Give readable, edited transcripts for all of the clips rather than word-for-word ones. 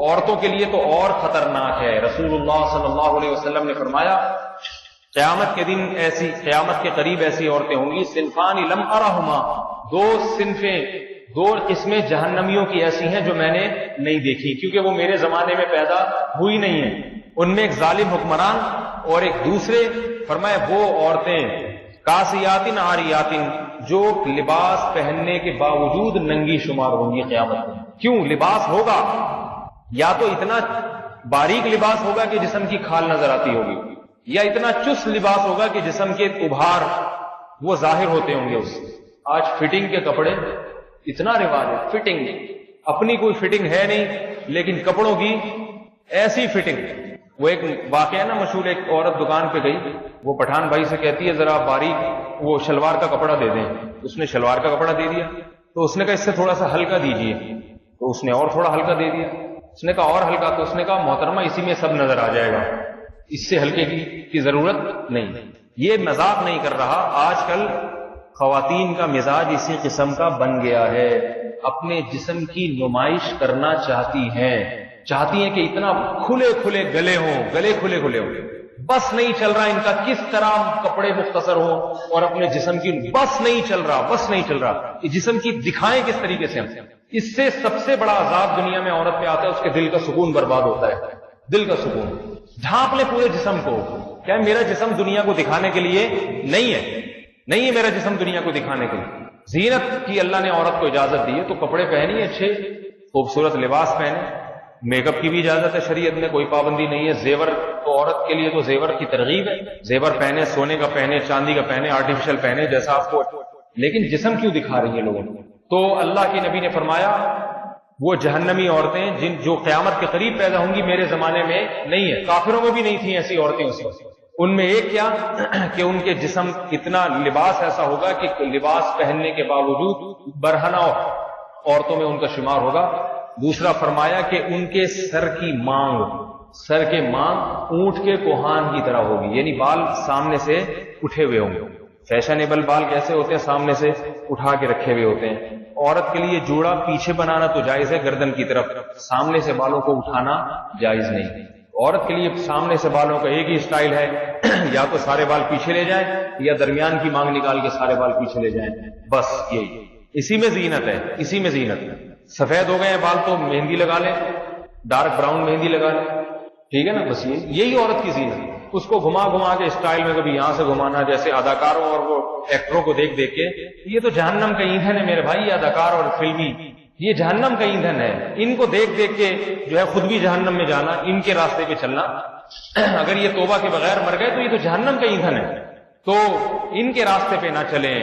عورتوں کے لیے تو اور خطرناک ہے. رسول اللہ صلی اللہ علیہ وسلم نے فرمایا قیامت کے دن قیامت کے قریب ایسی عورتیں ہوں گی صنفان لم ارہما، دو قسمیں جہنمیوں کی ایسی ہیں جو میں نے نہیں دیکھی، کیونکہ وہ میرے زمانے میں پیدا ہوئی نہیں ہیں. ان میں ایک ظالم حکمران اور ایک دوسرے. فرمایا وہ عورتیں کاسیاتن عاریاتن جو لباس پہننے کے باوجود ننگی شمار ہوں گی قیامت میں. کیوں؟ لباس ہوگا یا تو اتنا باریک لباس ہوگا کہ جسم کی کھال نظر آتی ہوگی، یا اتنا چست لباس ہوگا کہ جسم کے ابھار وہ ظاہر ہوتے ہوں گے. اس آج فٹنگ کے کپڑے اتنا رواج ہے، فٹنگ اپنی کوئی فٹنگ ہے نہیں لیکن کپڑوں کی ایسی فٹنگ. وہ ایک واقعہ نا مشہور، ایک عورت دکان پہ گئی، وہ پٹھان بھائی سے کہتی ہے ذرا باریک وہ شلوار کا کپڑا دے دیں. اس نے شلوار کا کپڑا دے دیا تو اس نے کہا اس سے تھوڑا سا ہلکا دیجئے، تو اس نے اور تھوڑا ہلکا دے دیا. اس نے کہا اور ہلکا، تو اس نے کہا محترمہ اسی میں سب نظر آ جائے گا، اس سے ہلکے کی ضرورت نہیں. یہ مذاق نہیں کر رہا. آج کل خواتین کا مزاج اسی قسم کا بن گیا ہے، اپنے جسم کی نمائش کرنا چاہتی ہیں کہ اتنا کھلے کھلے گلے ہوں، گلے کھلے کھلے ہوں. بس نہیں چل رہا ان کا کس طرح کپڑے مختصر ہوں اور اپنے جسم کی بس نہیں چل رہا کہ جسم کی دکھائیں کس طریقے سے. اس سے سب سے بڑا عذاب دنیا میں عورت پہ آتا ہے، اس کے دل کا سکون برباد ہوتا ہے. دل کا سکون ڈھانپ لے پورے جسم کو. کیا میرا جسم دنیا کو دکھانے کے لیے نہیں ہے میرا جسم دنیا کو دکھانے کے لیے. زینت کی اللہ نے عورت کو اجازت دی ہے تو کپڑے پہنی اچھے خوبصورت لباس پہنے. میک اپ کی بھی اجازت ہے شریعت میں، کوئی پابندی نہیں ہے. زیور تو عورت کے لیے تو زیور کی ترغیب ہے، زیور پہنے، سونے کا پہنے، چاندی کا پہنے، آرٹیفیشل پہنے جیسا آپ کو. لیکن جسم کیوں دکھا رہی ہیں لوگوں کو؟ تو اللہ کے نبی نے فرمایا وہ جہنمی عورتیں جو قیامت کے قریب پیدا ہوں گی میرے زمانے میں نہیں ہے. کافروں میں بھی نہیں تھیں ایسی عورتیں اس وقت. ان میں ایک کیا کہ ان کے جسم اتنا لباس ایسا ہوگا کہ لباس پہننے کے باوجود برہنہ عورتوں میں ان کا شمار ہوگا. دوسرا فرمایا کہ ان کے سر کے مانگ اونٹ کے کوہان کی طرح ہوگی، یعنی بال سامنے سے اٹھے ہوئے ہوں گے. فیشنیبل بال کیسے ہوتے ہیں؟ سامنے سے اٹھا کے رکھے ہوئے ہوتے ہیں. عورت کے لیے جوڑا پیچھے بنانا تو جائز ہے گردن کی طرف، سامنے سے بالوں کو اٹھانا جائز نہیں. عورت کے لیے سامنے سے بالوں کا ایک ہی سٹائل ہے، یا تو سارے بال پیچھے لے جائیں یا درمیان کی مانگ نکال کے سارے بال پیچھے لے جائیں. بس یہی، اسی میں زینت ہے. سفید ہو گئے ہیں بال تو مہندی لگا لیں، ڈارک براؤن مہندی لگا لیں، ٹھیک ہے نا. بس یہی عورت کی زینت. اس کو گھما کے اسٹائل میں کبھی یہاں سے گھمانا، جیسے اداکاروں اور وہ ایکٹروں کو دیکھ کے. یہ تو جہنم کا ایندھن ہے میرے بھائی، یہ اداکار اور فلمی یہ جہنم کا ایندھن ہے. ان کو دیکھ کے جو ہے خود بھی جہنم میں جانا، ان کے راستے پہ چلنا. اگر یہ توبہ کے بغیر مر گئے تو یہ تو جہنم کا ایندھن ہے. تو ان کے راستے پہ نہ چلیں،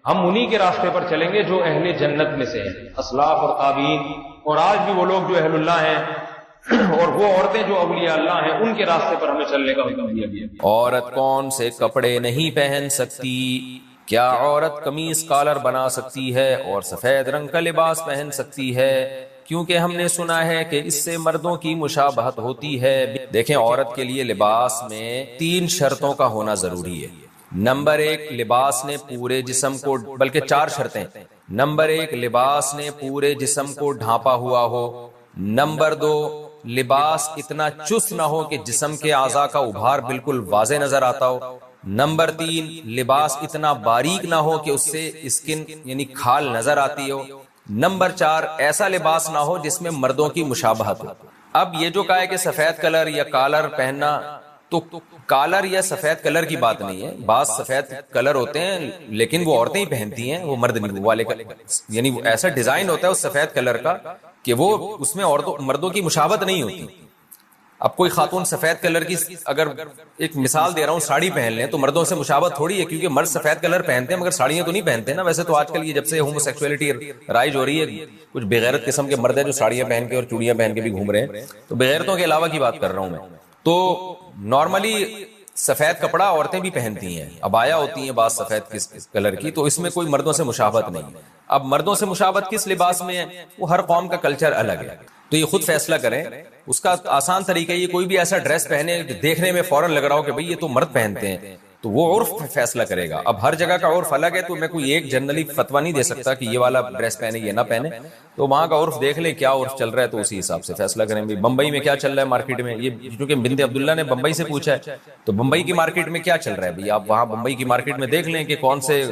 ہم انہی کے راستے پر چلیں گے جو اہل جنت میں سے ہیں، اسلاف اور تابعین. اور آج بھی وہ لوگ جو اہل اللہ ہیں اور وہ عورتیں جو اولیاء اللہ ہیں، ان کے راستے پر ہمیں چلنے کا حکم دیا گیا. عورت کون سے کپڑے نہیں پہن سکتی؟ کیا عورت قمیص کالر بنا سکتی ہے اور سفید رنگ کا لباس پہن سکتی ہے؟ کیونکہ ہم نے سنا ہے کہ اس سے مردوں کی مشابہت ہوتی ہے. دیکھیں، عورت کے لیے لباس میں 3 شرطوں کا ہونا ضروری ہے. نمبر 1، لباس نے پورے جسم کو، بلکہ 4 شرطیں. نمبر 1، لباس نے پورے جسم کو ڈھانپا ہوا ہو. نمبر 2، لباس اتنا چست نہ ہو کہ جسم کے اعضاء کا ابھار بالکل واضح نظر آتا ہو. نمبر 3، لباس اتنا باریک نہ ہو کہ اس سے اسکن یعنی کھال نظر آتی ہو. نمبر 4، ایسا لباس نہ ہو جس میں مردوں کی مشابہت ہو. اب یہ جو کہا ہے کہ سفید کلر یا کالر پہننا، تو کالر یا سفید کلر کی بات نہیں ہے. بعض سفید کلر ہوتے ہیں لیکن وہ عورتیں ہی پہنتی ہیں، وہ مرد نہیں. والے یعنی وہ ایسا ڈیزائن ہوتا ہے اس سفید کلر کا کہ وہ اس میں مردوں کی مشابہت نہیں ہوتی. اب کوئی خاتون سفید کلر کی، اگر ایک مثال دے رہا ہوں، ساڑی پہن لیں تو مردوں سے مشابہت تھوڑی ہے، کیونکہ مرد سفید کلر پہنتے ہیں مگر ساڑیاں تو نہیں پہنتے نا. ویسے تو آج کل یہ جب سے ہومو سیکسولیٹی رائج ہو رہی ہے، کچھ بغیرت قسم کے مرد ہیں جو ساڑیاں پہن کے اور چوڑیاں پہن کے بھی گھوم رہے ہیں. تو بغیرتوں کے علاوہ کی بات کر رہا ہوں میں. تو نارملی سفید کپڑا عورتیں بھی پہنتی ہیں، عبایا ہوتی ہیں بعض سفید کلر کی، تو اس میں کوئی مردوں سے مشابہت نہیں. اب مردوں سے مشابہت کس لباس میں ہے، وہ ہر قوم کا کلچر الگ ہے، تو یہ خود فیصلہ کریں. اس کا آسان طریقہ یہ، کوئی بھی ایسا ڈریس پہنے دیکھنے میں فوراً لگ رہا ہو کہ بھئی یہ تو مرد پہنتے ہیں، تو وہ عرف فیصلہ کرے گا. اب ہر جگہ کا عرف الگ ہے، تو میں کوئی ایک جنرلی فتویٰ نہیں دے سکتا کہ یہ والا ڈریس پہنے یہ نہ پہنے. تو وہاں کا عرف دیکھ لیں کیا عرف چل رہا ہے، تو اسی حساب سے فیصلہ کریں گے. بمبئی میں کیا چل رہا ہے مارکیٹ میں، یہ چونکہ بنت عبداللہ نے بمبئی سے پوچھا ہے، تو بمبئی کی مارکیٹ میں کیا چل رہا ہے بھائی، آپ وہاں بمبئی کی مارکیٹ میں دیکھ لیں کہ کون سے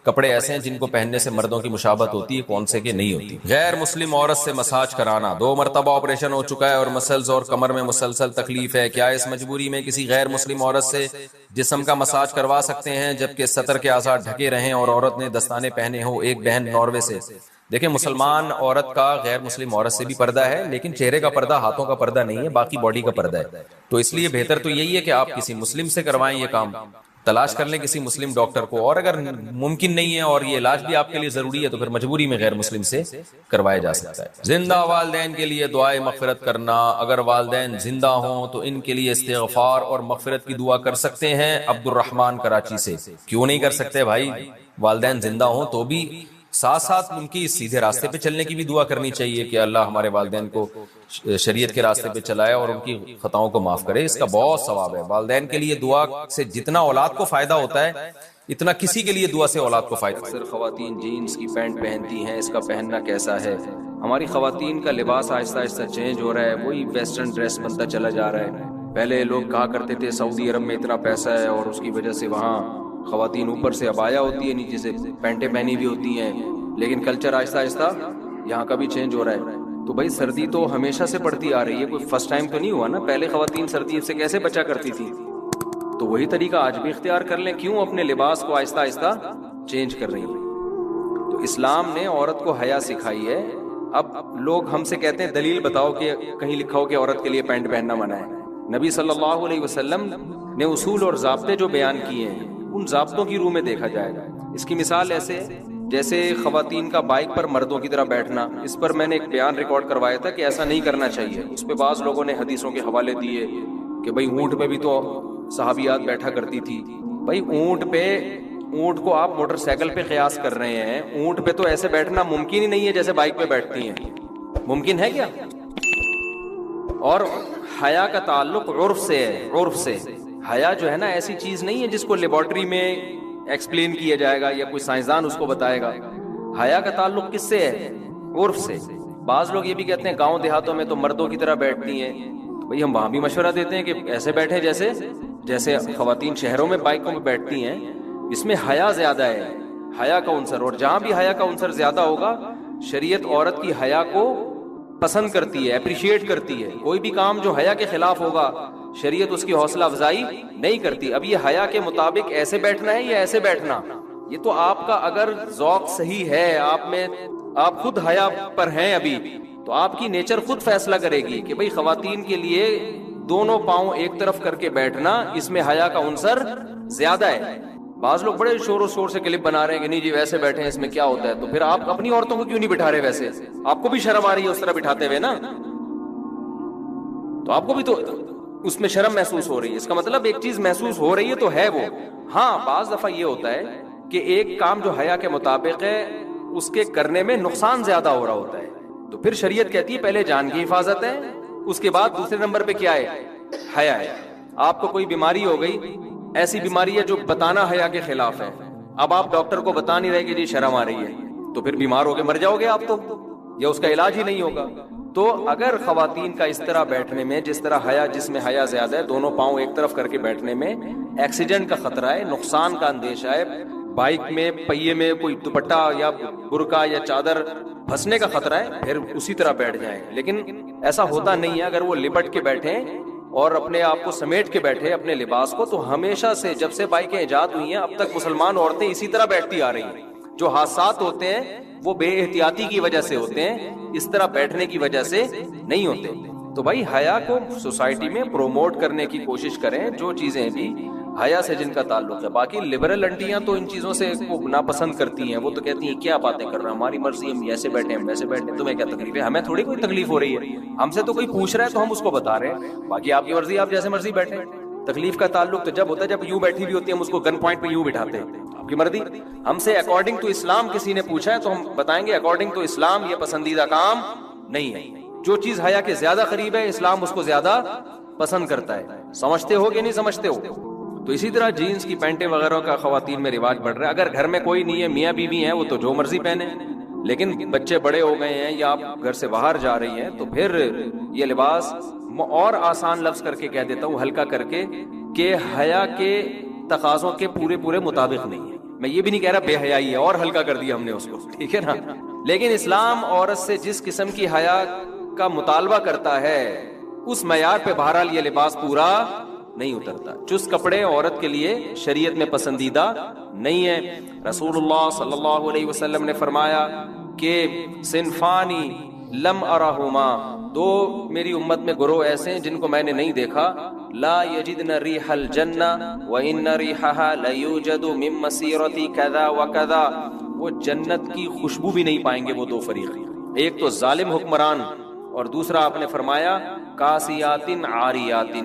کپڑے ایسے ہیں جن کو پہننے سے مردوں کی مشابہت ہوتی ہے، کون سے کے نہیں ہوتی. غیر مسلم عورت سے مساج کرانا، 2 مرتبہ آپریشن ہو چکا ہے اور مسلز اور کمر میں مسلسل تکلیف ہے، کیا اس مجبوری میں کسی غیر مسلم عورت سے جسم کا مساج کروا سکتے ہیں جبکہ سطر کے اعضاء ڈھکے رہیں اور عورت نے دستانے پہنے ہو؟ ایک بہن ناروے سے. دیکھیں مسلمان عورت کا غیر مسلم عورت سے بھی پردہ ہے، لیکن چہرے کا پردہ، ہاتھوں کا پردہ نہیں ہے، باقی باڈی کا پردہ ہے. تو اس لیے بہتر تو یہی ہے کہ آپ کسی مسلم سے کروائیں، یہ کام تلاش کر لیں کسی مسلم ڈاکٹر کو، اور اگر ممکن نہیں ہے اور یہ علاج بھی آپ کے لیے ضروری ہے تو پھر مجبوری میں غیر مسلم سے کروایا جا سکتا ہے. زندہ والدین کے لیے دعائے مغفرت کرنا، اگر والدین زندہ ہوں تو ان کے لیے استغفار اور مغفرت کی دعا کر سکتے ہیں. عبد الرحمان کراچی سے. کیوں نہیں کر سکتے بھائی، والدین زندہ ہوں تو بھی ساتھ ساتھ ان کی سیدھے راستے پہ چلنے کی بھی دعا کرنی چاہیے کہ اللہ ہمارے والدین کو شریعت کے راستے پہ چلائے اور ان کی خطاؤں کو معاف کرے. اس کا بہت ثواب ہے. والدین کے لیے دعا سے جتنا اولاد کو فائدہ ہوتا ہے اتنا کسی کے لیے دعا سے اولاد کو فائدہ. اکثر خواتین جینز کی پینٹ پہنتی ہیں، اس کا پہننا کیسا ہے؟ ہماری خواتین کا لباس آہستہ آہستہ چینج ہو رہا ہے، وہی ویسٹرن ڈریس بنتا چلا جا رہا ہے. پہلے لوگ کہا کرتے تھے سعودی عرب میں اتنا پیسہ ہے اور اس کی وجہ سے وہاں خواتین اوپر سے عبایا ہوتی ہے، نیچے سے پینٹیں پہنی بھی ہوتی ہیں، لیکن کلچر آہستہ آہستہ یہاں کا بھی چینج ہو رہا ہے. تو بھائی سردی تو ہمیشہ سے پڑتی آ رہی ہے، کوئی فرسٹ ٹائم تو نہیں ہوا نا. پہلے خواتین سردی سے کیسے بچا کرتی تھی، تو وہی طریقہ آج بھی اختیار کر لیں. کیوں اپنے لباس کو آہستہ آہستہ چینج کر رہی ہیں؟ تو اسلام نے عورت کو حیا سکھائی ہے. اب لوگ ہم سے کہتے ہیں دلیل بتاؤ کہ کہیں لکھا ہو کہ عورت کے لیے پینٹ پہننا منع ہے. نبی صلی اللہ علیہ وسلم نے اصول اور ضابطے جو بیان کیے ہیں ان ضابطوں کی روح میں دیکھا جائے گا. اس کی مثال ایسے جیسے خواتین کا بائک پر مردوں کی طرح بیٹھنا، اس پر میں نے ایک بیان ریکارڈ کروایا تھا کہ ایسا نہیں کرنا چاہیے. اس پہ بعض لوگوں نے حدیثوں کے حوالے دیے کہ بھئی اونٹ پہ بھی تو صحابیات بیٹھا کرتی تھی. بھئی اونٹ کو آپ موٹر سائیکل پہ قیاس کر رہے ہیں، اونٹ پہ تو ایسے بیٹھنا ممکن ہی نہیں ہے جیسے بائک پہ بیٹھتی ہیں. ممکن ہے کیا؟ اور حیا کا تعلق عرف سے ہے. عرف سے حیا جو ہے نا ایسی چیز نہیں ہے جس کو لیبارٹری میں ایکسپلین کیا جائے گا یا کوئی سائنسدان اس کو بتائے گا. حیا کا تعلق کس سے ہے؟ عرف سے. بعض لوگ یہ بھی کہتے ہیں گاؤں دیہاتوں میں تو مردوں کی طرح بیٹھتی ہیں. بھئی ہم وہاں بھی مشورہ دیتے ہیں کہ ایسے بیٹھیں جیسے خواتین شہروں میں بائکوں میں بیٹھتی ہیں. اس میں حیا زیادہ ہے، حیا کا عنصر. اور جہاں بھی حیا کا عنصر زیادہ ہوگا شریعت عورت کی حیا کو پسند کرتی ہے، اپریشیٹ کرتی ہے. کوئی بھی کام جو حیا کے خلاف ہوگا شریعت اس کی حوصلہ افزائی نہیں کرتی. اب یہ حیا کے مطابق ایسے بیٹھنا ہے یا ایسے بیٹھنا، یہ تو آپ کا اگر ذوق صحیح ہے، آپ خود حیا پر ہیں ابھی، تو آپ کی نیچر خود فیصلہ کرے گی کہ بھئی خواتین کے لیے دونوں پاؤں ایک طرف کر کے بیٹھنا اس میں حیا کا عنصر زیادہ ہے. بعض لوگ بڑے شور و شور سے کلپ بنا رہے ہیں کہ نہیں جی ویسے بیٹھے ہیں، اس میں کیا ہوتا ہے. تو پھر آپ اپنی عورتوں کو کیوں نہیں بٹھا رہے؟ ویسے آپ کو بھی شرم آ رہی ہے اس طرح بٹھاتے ہوئے نا، تو آپ کو بھی تو اس میں شرم محسوس ہو رہی ہے. اس کا مطلب ایک چیز محسوس ہو رہی ہے تو ہے وہ. ہاں بعض دفعہ یہ ہوتا ہے کہ ایک کام جو حیا کے مطابق ہے اس کے کرنے میں نقصان زیادہ ہو رہا ہوتا ہے، تو پھر شریعت کہتی ہے پہلے جان کی حفاظت ہے، اس کے بعد دوسرے نمبر پہ کیا ہے؟ حیا ہے. آپ کو کوئی بیماری ہو گئی، ایسی بیماری ہے جو بتانا حیا کے خلاف ہے، اب آپ ڈاکٹر کو بتا نہیں رہے کہ جی شرم آ رہی ہے، تو پھر بیمار ہو کے مر جاؤ گے آپ تو، یا اس کا علاج ہی نہیں ہوگا. تو اگر خواتین کا اس طرح بیٹھنے میں جس طرح حیا، جس میں حیا زیادہ ہے، دونوں پاؤں ایک طرف کر کے بیٹھنے میں ایکسیڈنٹ کا خطرہ ہے، نقصان کا اندیشہ ہے، بائک میں پہیے میں کوئی دوپٹہ یا برقع یا چادر پھنسنے کا خطرہ ہے، پھر اسی طرح بیٹھ جائیں. لیکن ایسا ہوتا نہیں ہے. اگر وہ لپٹ کے بیٹھیں اور اپنے آپ کو سمیٹ کے بیٹھے اپنے لباس کو، تو ہمیشہ سے جب سے بائکیں ایجاد ہوئی ہیں اب تک مسلمان عورتیں اسی طرح بیٹھتی آ رہی ہیں. جو حادثات ہوتے ہیں وہ بے احتیاطی کی وجہ سے ہوتے ہیں، اس طرح بیٹھنے کی وجہ سے نہیں ہوتے. تو بھائی حیا کو سوسائٹی میں پروموٹ کرنے کی کوشش کریں، جو چیزیں بھی حیا سے جن کا تعلق ہے. باقی لبرل انٹیاں تو ان چیزوں سے ناپسند کرتی ہیں، وہ تو کہتی ہیں کیا باتیں کر رہے ہیں، ہماری مرضی، ہم ایسے بیٹھے ہم ویسے بیٹھے، تمہیں کیا تکلیف ہے؟ ہمیں تھوڑی کوئی تکلیف ہو رہی ہے، ہم سے تو کوئی پوچھ رہا ہے تو ہم اس کو بتا رہے ہیں. باقی آپ کی مرضی، آپ جیسے مرضی بیٹھیں. تکلیف کا تعلق تو جب ہوتا ہے جب یوں بیٹھی بھی ہوتی ہے، ہم اس کو گن پوائنٹ پہ یوں بٹھاتے ہیں. آپ کی مرضی. ہم سے اکارڈنگ ٹو اسلام کسی نے پوچھا ہے تو ہم بتائیں گے اکارڈنگ ٹو اسلام یہ پسندیدہ کام نہیں ہے. جو چیز حیا کے زیادہ قریب ہے اسلام اس کو زیادہ پسند کرتا ہے. سمجھتے ہو کہ نہیں سمجھتے ہو؟ تو اسی طرح جینز کی پینٹیں وغیرہ کا خواتین میں رواج بڑھ رہا ہے. اگر گھر میں کوئی نہیں ہے، میاں بیوی ہیں، وہ تو جو مرضی پہنے، لیکن بچے بڑے ہو گئے ہیں یا آپ گھر سے باہر جا رہی ہیں تو پھر یہ لباس، اور آسان لفظ کر کے کہہ دیتا ہوں، ہلکا کر کے، کہ حیا کے تقاضوں کے پورے مطابق نہیں ہے. میں یہ بھی نہیں کہہ رہا بے حیائی ہے، اور ہلکا کر دیا ہم نے اس کو، ٹھیک ہے نا. لیکن اسلام عورت سے جس قسم کی حیا کا مطالبہ کرتا ہے اس معیار پہ بہرحال یہ لباس پورا نہیں اترتا. چست کپڑے عورت کے لیے شریعت میں پسندیدہ نہیں ہے. رسول اللہ صلی اللہ علیہ وسلم نے فرمایا کہ صنفانی لم ارہما، دو میری امت میں گروہ ایسے ہیں جن کو میں نے نہیں دیکھا، لا یجدن ریح الجنہ وان ریحها لیوجد من مسیرۃ کذا وکذا، وہ جنت کی خوشبو بھی نہیں پائیں گے وہ دو فریق. ایک تو ظالم حکمران، اور دوسرا آپ نے فرمایا کاسیات عاریات،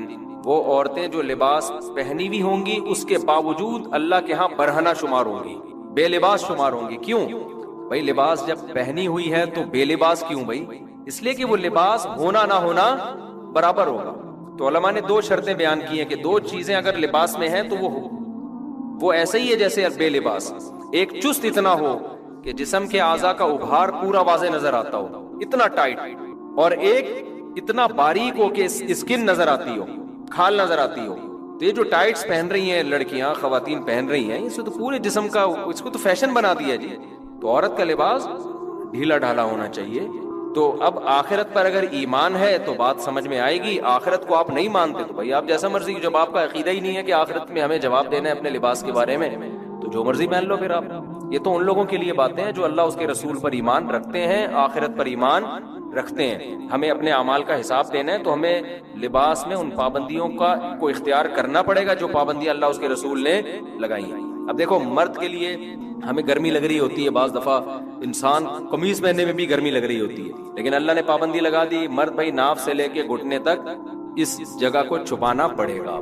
وہ عورتیں جو لباس پہنی ہوئی ہوں گی اس کے باوجود اللہ کے ہاں برہنہ شمار ہوں گی، بے لباس شمار ہوں گی. کیوں بھائی؟ لباس جب پہنی ہوئی ہے تو بے لباس کیوں بھائی؟ اس لیے کہ وہ لباس ہونا نہ ہونا برابر ہوگا. تو علماء نے دو شرطیں بیان کی ہیں کہ دو چیزیں اگر لباس میں ہیں تو وہ ایسے ہی ہے جیسے بے لباس. ایک چست اتنا ہو کہ جسم کے اعضاء کا ابھار پورا واضح نظر آتا ہو، اتنا ٹائٹ، اور ایک اتنا باریک ہو کہ اسکن نظر آتی ہو، کھال نظر آتی ہو. تو یہ جو ٹائٹس پہن رہی ہیں لڑکیاں، خواتین پہن رہی ہیں، اس سے تو پورے جسم کا، اس کو تو فیشن بنا دیا جی. تو عورت کا لباس ڈھیلا ڈھالا ہونا چاہیے. تو اب آخرت پر اگر ایمان ہے تو بات سمجھ میں آئے گی. آخرت کو آپ نہیں مانتے تو بھائی آپ جیسا مرضی، جب آپ کا عقیدہ ہی نہیں ہے کہ آخرت میں ہمیں جواب دینا ہے اپنے لباس کے بارے میں، تو جو مرضی پہن لو پھر آپ. یہ تو ان لوگوں کے لیے باتیں ہیں جو اللہ اس کے رسول پر ایمان رکھتے ہیں، آخرت پر ایمان رکھتے ہیں. ہمیں اپنے اعمال کا حساب دینا ہے تو ہمیں لباس میں ان پابندیوں کو اختیار کرنا پڑے گا جو پابندیاں اللہ اس کے رسول نے لگائی ہیں. اب دیکھو، مرد کے لیے ہمیں گرمی لگ رہی ہوتی ہے، بعض دفعہ انسان قمیض پہننے میں بھی گرمی لگ رہی ہوتی ہے، لیکن اللہ نے پابندی لگا دی، مرد بھائی ناف سے لے کے گھٹنے تک اس جگہ کو چھپانا پڑے گا.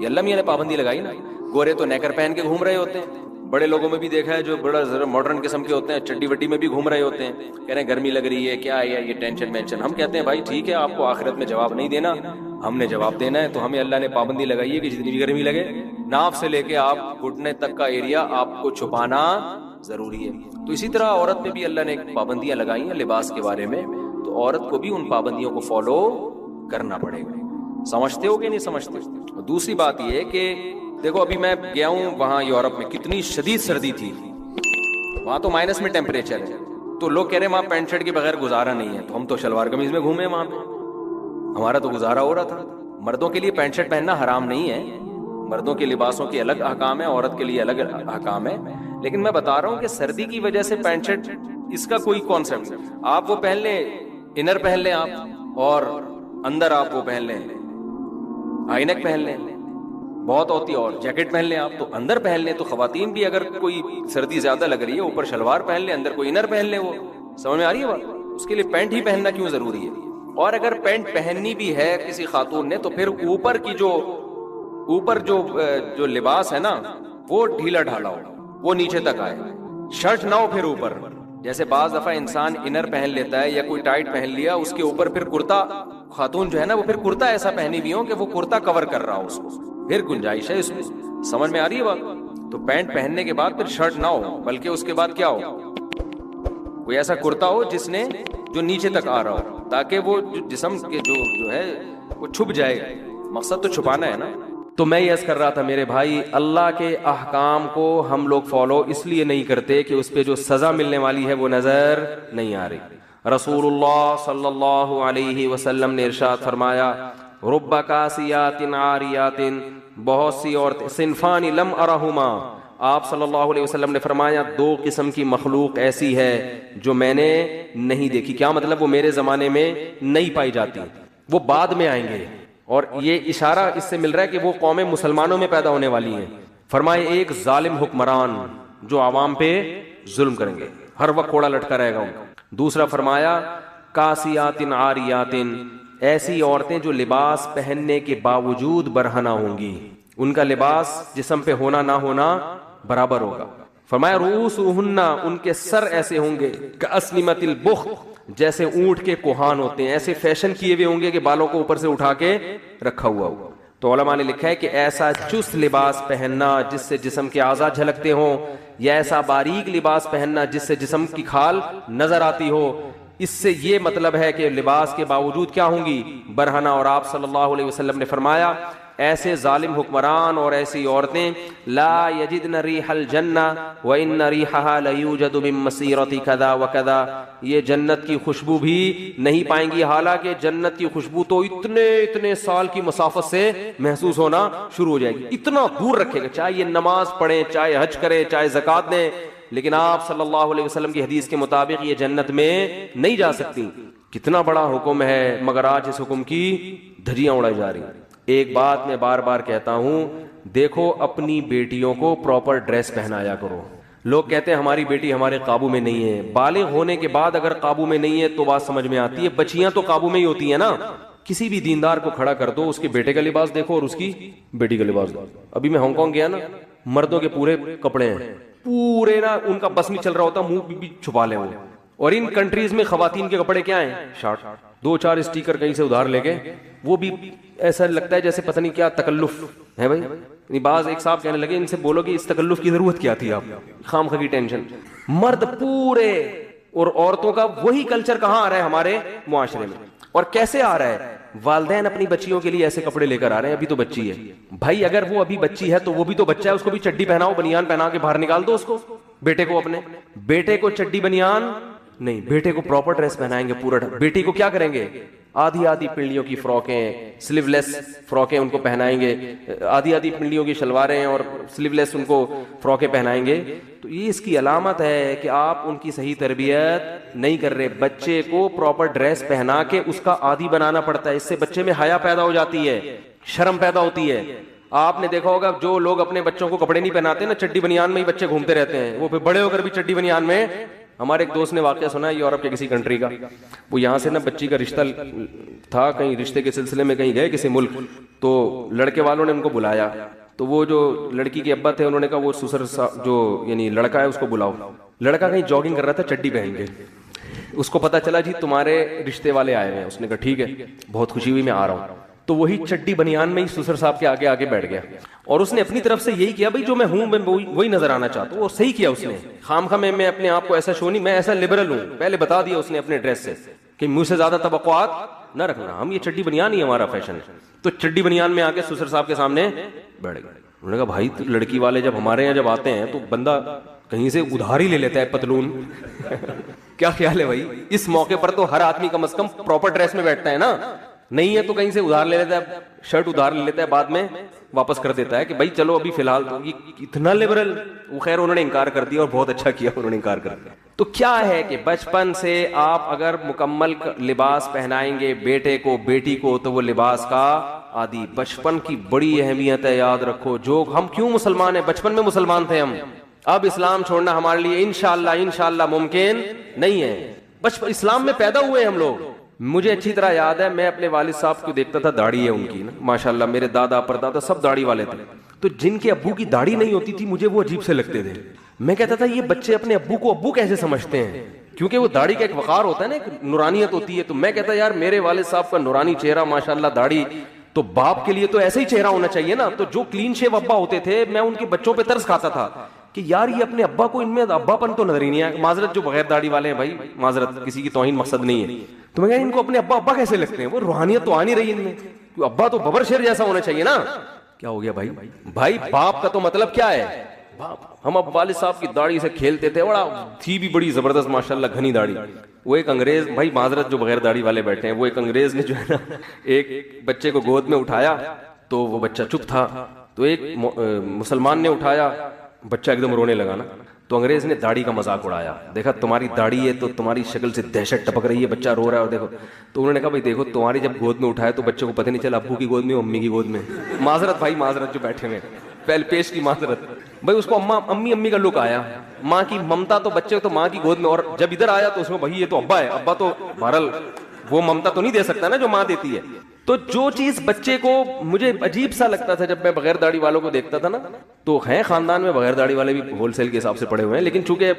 یہ اللہ میاں نے پابندی لگائی نا. گورے تو نیکر پہن کے گھوم رہے ہوتے ہیں، بڑے لوگوں میں بھی دیکھا ہے جو بڑا ذرا ماڈرن قسم کے ہوتے ہیں، چڈی وڈی میں بھی گھوم رہے ہوتے ہیں، کہہ رہے ہیں گرمی لگ رہی ہے، کیا ہے یہ ٹینشن مینشن. ہم کہتے ہیں بھائی ٹھیک ہے، آپ کو آخرت میں جواب نہیں دینا، ہم نے جواب دینا ہے. تو ہمیں اللہ نے پابندی لگائی ہے کہ جتنی بھی گرمی لگے، ناف سے لے کے آپ گھٹنے تک کا ایریا آپ کو چھپانا ضروری ہے. تو اسی طرح عورت میں بھی اللہ نے پابندیاں لگائی ہیں لباس کے بارے میں، تو عورت کو بھی ان پابندیوں کو فالو کرنا پڑے گا. سمجھتے ہو کہ نہیں سمجھتے؟ دوسری بات یہ ہے کہ دیکھو، ابھی میں گیا ہوں وہاں یورپ میں، کتنی شدید سردی تھی وہاں، تو مائنس میں ٹیمپریچر ہے. تو لوگ کہہ رہے ہیں وہاں پینٹ شرٹ کے بغیر گزارا نہیں ہے، تو ہم تو شلوار قمیض میں گھومے وہاں پہ، ہمارا تو گزارا ہو رہا تھا. مردوں کے لیے پینٹ شرٹ پہننا حرام نہیں ہے، مردوں کے لباسوں کے الگ احکام ہے، عورت کے لیے الگ احکام ہے. لیکن میں بتا رہا ہوں کہ سردی کی وجہ سے پینٹ شرٹ، اس کا کوئی کانسیپٹ نہیں. آپ وہ پہن لیں، انر پہن لیں آپ، اور اندر آپ وہ پہن لیں، ہائی نیک پہن لیں، بہت ہوتی ہے، اور جیکٹ پہن لیں آپ، تو اندر پہن لیں. تو خواتین بھی اگر کوئی سردی زیادہ لگ رہی ہے، اوپر شلوار پہن لیں، اندر کوئی انر پہن لیں. وہ سمجھ میں آ رہی ہے بات؟ اس کے لیے پینٹ ہی پہننا کیوں ضروری ہے؟ اور اگر پینٹ پہننی بھی ہے کسی خاتون نے تو پھر اوپر کی جو لباس ہے نا وہ ڈھیلا ڈھالا ہو، وہ نیچے تک آئے، شرٹ نہ ہو پھر اوپر. جیسے بعض دفعہ انسان انر پہن لیتا ہے یا کوئی ٹائٹ پہن لیا، اس کے اوپر پھر کرتا، خاتون جو ہے نا وہ پھر کرتا ایسا پہنی بھی ہو کہ وہ کرتا کور کر رہا ہو اس کو، پھر گنجائش ہے اس میں. سمجھ میں آ رہی ہے بات؟ تو پینٹ پہننے کے بعد پھر شرٹ نہ ہو، بلکہ اس کے بعد کیا ہو، کوئی ایسا کرتا ہو جو نیچے تک آ رہا ہو، تاکہ وہ جسم کے جو ہے وہ چھپ جائے. مقصد تو چھپانا ہے نا. تو میں یہ عرض کر رہا تھا میرے بھائی، اللہ کے احکام کو ہم لوگ فالو اس لیے نہیں کرتے کہ اس پہ جو سزا ملنے والی ہے وہ نظر نہیں آ رہی. رسول اللہ صلی اللہ علیہ وسلم نے ارشاد فرمایا، رب کاسیات عاریات، بہت سی عورتیں، صنفان لم ارہما، آپ صلی اللہ علیہ وسلم نے فرمایا دو قسم کی مخلوق ایسی ہے جو میں نے نہیں دیکھی. کیا مطلب؟ وہ میرے زمانے میں نہیں پائی جاتی، وہ بعد میں آئیں گے. اور یہ اشارہ اس سے مل رہا ہے کہ وہ قومیں مسلمانوں میں پیدا ہونے والی ہیں. فرمائے ایک ظالم حکمران جو عوام پہ ظلم کریں گے، ہر وقت کوڑا لٹکا رہے گا ان کا. دوسرا فرمایا کاسیات عاریات، ایسی عورتیں جو لباس پہننے کے باوجود برہنہ ہوں گی، ان کا لباس جسم پہ ہونا نہ ہونا برابر ہوگا. فرمایا رؤوسہن، ان کے سر ایسے ہوں گے کاسنمۃ البخت، جیسے اونٹ کے کوہان ہوتے ہیں، ایسے فیشن کیے ہوئے ہوں گے کہ بالوں کو اوپر سے اٹھا کے رکھا ہوا ہوا. تو علماء نے لکھا ہے کہ ایسا چست لباس پہننا جس سے جسم کے اعضاء جھلکتے ہوں، یا ایسا باریک لباس پہننا جس سے جسم کی کھال نظر آتی ہو، اس سے یہ مطلب ہے کہ لباس کے باوجود کیا ہوں گی؟ برہنہ۔ اور آپ صلی اللہ علیہ وسلم نے فرمایا ایسے ظالم حکمران اور ایسی عورتیں لا یجدن ریح الجنہ وان ریحها لیوجد من مسیرۃ کذا وکذا، یہ جنت کی خوشبو بھی نہیں پائیں گی، حالانکہ جنت کی خوشبو تو اتنے سال کی مسافت سے محسوس ہونا شروع ہو جائے گی، اتنا دور رکھے گا، چاہے یہ نماز پڑھیں، چاہے حج کریں، چاہے زکوٰۃ دیں، لیکن آپ صلی اللہ علیہ وسلم کی حدیث کے مطابق یہ جنت میں نہیں جا سکتی۔ کتنا بڑا حکم ہے، مگر آج اس حکم کی دھجیاں اڑائی جا رہی ہیں۔ ایک بات میں بار بار کہتا ہوں، دیکھو اپنی بیٹیوں کو پراپر ڈریس پہنایا کرو۔ لوگ کہتے ہیں ہماری بیٹی ہمارے قابو میں نہیں ہے، بالغ ہونے کے بعد اگر قابو میں نہیں ہے تو بات سمجھ میں آتی ہے، بچیاں تو قابو میں ہی ہوتی ہیں نا۔ کسی بھی دیندار کو کھڑا کر دو، اس کے بیٹے کا لباس دیکھو اور اس کی بیٹی کا لباس دیکھو۔ ابھی میں ہانگ کانگ گیا نا، مردوں کے پورے کپڑے ہیں، پورے نا ان کا بس نہیں چل رہا ہوتا، منہ بھی چھپا لیں وہ۔ اور ان کنٹریز میں خواتین کے کپڑے کیا ہیں؟ شارٹ، 2-4 اسٹیکر کہیں سے ادھار لے کے، وہ بھی ایسا لگتا ہے جیسے پتہ نہیں کیا تکلف ہے بھائی۔ بعض ایک صاحب کہنے لگے ان سے بولو کہ اس تکلف کی ضرورت کیا تھی، آپ خام خواہ کی ٹینشن۔ مرد پورے، اور عورتوں کا وہی کلچر کہاں آ رہا ہے ہمارے معاشرے میں، اور کیسے آ رہا ہے؟ والدین اپنی بچیوں کے لیے ایسے کپڑے لے کر آ رہے ہیں، ابھی تو بچی ہے بھائی، اگر وہ ابھی بچی ہے تو وہ بھی تو بچہ ہے، اس کو بھی چڈی پہناؤ، بنیان پہنا کے باہر نکال دو اس کو، بیٹے کو، اپنے بیٹے کو چڈی بنیان نہیں، بیٹے کو پراپر ڈریس پہنائیں گے پورا۔ بیٹی کو کیا کریں گے؟ آدھی پنڈلیوں کی فراکیں، سلیو لیس فراکیں ان کو پہنائیں گے، آدھی پنڈلیوں کی شلواریں اور سلیو لیس ان کو فراکیں پہنائیں گے۔ تو یہ اس کی علامت ہے کہ آپ ان کی صحیح تربیت نہیں کر رہے۔ بچے کو پراپر ڈریس پہنا کے اس کا عادی بنانا پڑتا ہے، اس سے بچے میں حیا پیدا ہو جاتی ہے، شرم پیدا ہوتی ہے۔ آپ نے دیکھا ہوگا جو لوگ اپنے بچوں کو کپڑے نہیں پہناتے نا، چڈی بنیان میں ہی بچے گھومتے رہتے ہیں، وہ پھر بڑے ہو کر بھی چڈی بنیان میں۔ ہمارے ایک دوست نے واقعہ سنا ہے یورپ کے کسی کنٹری کا، وہ یہاں سے نا بچی کا رشتہ تھا، کہیں رشتے کے سلسلے میں کہیں گئے کسی ملک، تو لڑکے والوں نے ان کو بلایا، تو وہ جو لڑکی کے ابا تھے انہوں نے کہا وہ سسر جو یعنی لڑکا ہے اس کو بلاؤ۔ لڑکا کہیں جاگنگ کر رہا تھا چڈی پہن کے، اس کو پتا چلا جی تمہارے رشتے والے آئے ہیں، اس نے کہا ٹھیک ہے، بہت خوشی ہوئی، میں آ رہا ہوں۔ تو وہی چڈی بنیان میں ہی سسر صاحب کے آگے آگے بیٹھ گیا، اور اس نے اپنی طرف سے یہی کیا بھائی جو میں ہوں میں وہی نظر آنا چاہتا ہوں، اور صحیح کیا اس نے۔ خام خواہ میں اپنے آپ کو ایسا شو نہیں، میں ایسا لبرل ہوں، پہلے بتا دیا اس نے اپنے ڈریس سے کہ مجھ سے زیادہ توقعات نہ رکھنا، ہم یہ چڈی بنیان ہی ہمارا فیشن ہے۔ تو چڈی بنیان میں آ کے سسر صاحب کے سامنے بیٹھ گئے۔ انہوں نے کہا بھائی لڑکی والے جب ہمارے یہاں جب آتے ہیں تو بندہ کہیں سے ادھار ہی لے لیتا ہے پتلون کیا خیال ہے بھائی؟ اس موقع پر تو ہر آدمی کم از کم پراپر ڈریس میں بیٹھتا ہے نا، نہیں ہے تو کہیں سے ادھار لے لیتا ہے، شرٹ ادھار لے لیتا ہے، بعد میں واپس کر دیتا ہے کہ بھائی چلو ابھی فی الحال تو۔ یہ اتنا لبرل، وہ خیر انہوں نے انکار کر دیا اور بہت اچھا کیا انہوں نے انکار کر دیا۔ تو کیا ہے کہ بچپن سے آپ اگر مکمل لباس پہنائیں گے بیٹے کو بیٹی کو تو وہ لباس کا عادی۔ بچپن کی بڑی اہمیت ہے، یاد رکھو۔ جو ہم کیوں مسلمان ہیں؟ بچپن میں مسلمان تھے ہم، اب اسلام چھوڑنا ہمارے لیے انشاءاللہ ممکن نہیں ہے۔ بچپن اسلام میں پیدا ہوئے ہم لوگ۔ مجھے اچھی طرح یاد ہے، میں اپنے والد صاحب کو دیکھتا تھا، داڑھی ہے ان کی نا ماشاءاللہ، میرے دادا پردادا سب داڑھی والے تھے، تو جن کے ابو کی داڑھی نہیں ہوتی تھی مجھے وہ عجیب سے لگتے تھے۔ میں کہتا تھا یہ بچے اپنے ابو کو ابو کیسے سمجھتے ہیں؟ کیونکہ وہ داڑھی کا ایک وقار ہوتا ہے نا، ایک نورانیت ہوتی ہے۔ تو میں کہتا یار میرے والد صاحب کا نورانی چہرہ ماشاءاللہ، داڑھی، تو باپ کے لیے تو ایسا ہی چہرہ ہونا چاہیے نا۔ تو جو کلین شیو ابا ہوتے تھے، میں ان کے بچوں پہ ترس کھاتا تھا کہ یار یہ اپنے ابا کو، ان میں ابا پن تو نظر ہی نہیں ہے۔ معذرت جو بغیر داڑھی والے ہیں بھائی، معذرت، کسی کی توہین مقصد نہیں ہے۔ تو میں کہا ان کو اپنے ابا کیسے لگتے ہیں؟ وہ روحانیت تو آ نہیں رہی ان میں، ابا تو ببر شیر جیسا ہونا چاہیے نا۔ کیا ہو گیا بھائی؟ بھائی باپ کا تو مطلب کیا ہے؟ باپ۔ ہم اب والد صاحب کی داڑھی سے کھیلتے تھے، بڑا تھی بھی بڑی زبردست ماشاءاللہ گھنی داڑھی۔ وہ ایک انگریز، بھائی معذرت جو بغیر داڑھی والے بیٹھے ہیں، وہ ایک انگریز نے جو ہے نا ایک بچے کو گود میں اٹھایا، تو وہ بچہ چپ تھا، تو ایک مسلمان نے اٹھایا، بچہ ایک دم رونے لگا نا، تو انگریز نے داڑھی کا مذاق اڑایا، دیکھا تمہاری داڑھی ہے تو تمہاری شکل سے دہشت ٹپک رہی ہے، بچہ رو رہا ہے اور دیکھو۔ تو انہوں نے کہا بھائی دیکھو تمہاری جب گود میں اٹھایا تو بچے کو پتہ نہیں چلا ابو کی گود میں امی کی گود میں۔ معذرت بھائی، معذرت جو بیٹھے ہوئے، پہلے پیش کی معذرت بھائی، اس کو امی کا لک آیا، ماں کی ممتا تو بچے تو ماں کی گود میں، اور جب ادھر آیا تو اس میں بھائی یہ تو ابا ہے، ابا تو بہرحال وہ ممتا تو نہیں دے سکتا نا جو ماں دیتی ہے۔ تو جو چیز بچے کو, مجھے عجیب سا لگتا تھا جب میں بغیر داڑھی والوں کو دیکھتا تھا نا, تو ہیں خاندان میں بغیر داڑھی والے بھی ہول سیل کے حساب سے پڑے ہوئے ہیں, لیکن چونکہ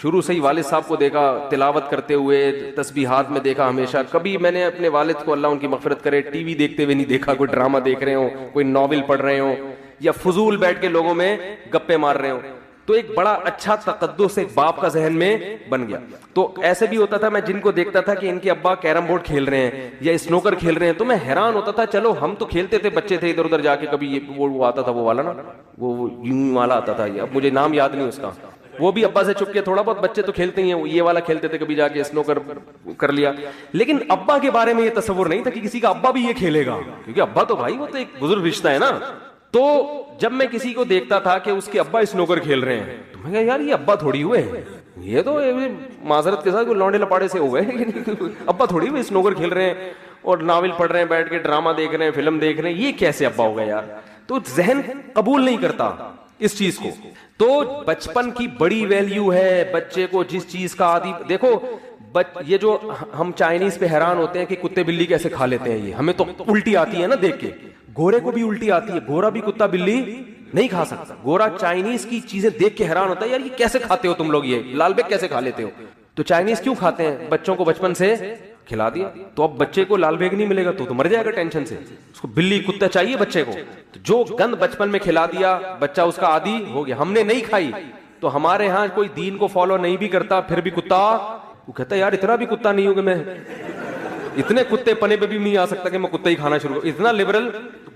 شروع سے ہی والد صاحب کو دیکھا تلاوت کرتے ہوئے, تسبیحات میں دیکھا ہمیشہ, کبھی میں نے اپنے والد کو اللہ ان کی مغفرت کرے ٹی وی دیکھتے ہوئے نہیں دیکھا, کوئی ڈرامہ دیکھ رہے ہوں, کوئی ناول پڑھ رہے ہوں, یا فضول بیٹھ کے لوگوں میں گپے مار رہے ہوں. تو ایک بڑا اچھا تقدس ایک باپ کا ذہن میں بن گیا. تو ایسے بھی ہوتا تھا, میں جن کو دیکھتا تھا کہ ان کے ابا کیرم بورڈ کھیل رہے ہیں یا اسنوکر کھیل رہے ہیں, تو میں حیران ہوتا تھا, چلو ہم تو کھیلتے تھے, بچے تھے ادھر ادھر جا کے, کبھی وہ آتا تھا وہ والا نا, وہ یوں والا آتا تھا, اب مجھے نام یاد نہیں اس کا, وہ بھی ابا سے چھپ کے تھوڑا بہت, بچے تو کھیلتے ہی ہیں, یہ والا کھیلتے تھے, کبھی جا کے اسنوکر کر لیا. لیکن ابا کے بارے میں یہ تصور نہیں تھا کہ کسی کا ابا بھی یہ کھیلے گا, کیونکہ ابا تو بھائی وہ تو ایک بزرگ رشتہ ہے نا. تو جب میں کسی کو دیکھتا تھا کہ اس کے ابا اسنوکر کھیل رہے ہیں, تو میں کہا یار یہ ابا تھوڑی ہوئے ہیں, یہ تو معذرت کے ساتھ لونڈے لپاڑے سے ہوئے ہیں, ابا تھوڑی ہوئے اسنوکر کھیل رہے ہیں اور ناول پڑھ رہے ہیں بیٹھ کے, ڈرامہ دیکھ رہے ہیں, فلم دیکھ رہے ہیں, یہ کیسے ابا ہو گئے یار. تو ذہن قبول نہیں کرتا اس چیز کو. تو بچپن کی بڑی ویلیو ہے بچے کو جس چیز کا عادی. دیکھو یہ جو ہم چائنیز پہ حیران ہوتے ہیں کہ کتے بلی کیسے کھا لیتے ہیں, یہ ہمیں تو الٹی آتی ہے نا دیکھ کے, گورے کو بھی الٹی آتی ہے, گورا بھی کتا بلی نہیں کھا سکتا. گورا چائنیز کی چیزیں دیکھ کے حیران ہوتا ہے, یار یہ کیسے کھاتے ہو تم لوگ, یہ لال بیگ کیسے کھا لیتے ہو. تو چائنیز کیوں کھاتے ہیں, بچوں کو بچپن سے کھلا دیا. تو اب بچے کو لال بیگ نہیں ملے گا تو مر جائے گا ٹینشن سے, اس کو بلی کتا چاہیے بچے کو. تو جو گند بچپن میں کھلا دیا بچہ اس کا عادی ہو گیا. ہم نے نہیں کھائی تو ہمارے ہاں کوئی دین کو فالو نہیں بھی کرتا, پھر بھی کتا, وہ کہتا ہے یار اتنا بھی کتا نہیں ہوں کہ میں, اتنے کتے پنے پہ بھی نہیں آ سکتا کہ میں کتا ہی کھانا شروع کروں. اتنا لبرل